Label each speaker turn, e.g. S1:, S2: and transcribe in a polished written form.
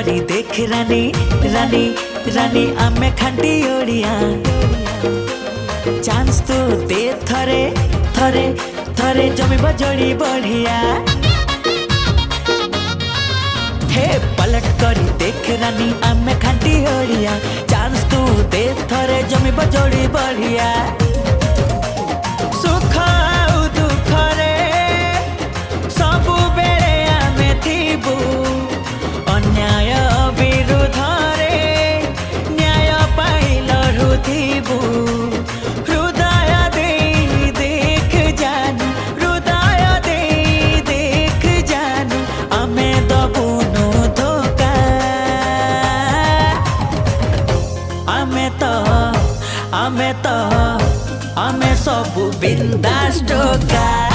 S1: करी देख रानी रानी रानी आमे खांटी ओडिया चांस तो दे थरे थरे थरे जमी बजोड़ी बढ़िया हे पलट करी देख रानी आमे खांटी ओडिया चांस तू दे थरे जमी बजोड़ी बढ़िया सुख आउ दुख रे सबु बेले आमे थिबु अन्याय विरुद्ध रे न्याय पाई लड़ुथिबु हृदय दे देख जानू हृदय दे देख जानू आमे दबुनु धोका आमे सबु बिंदास टोका।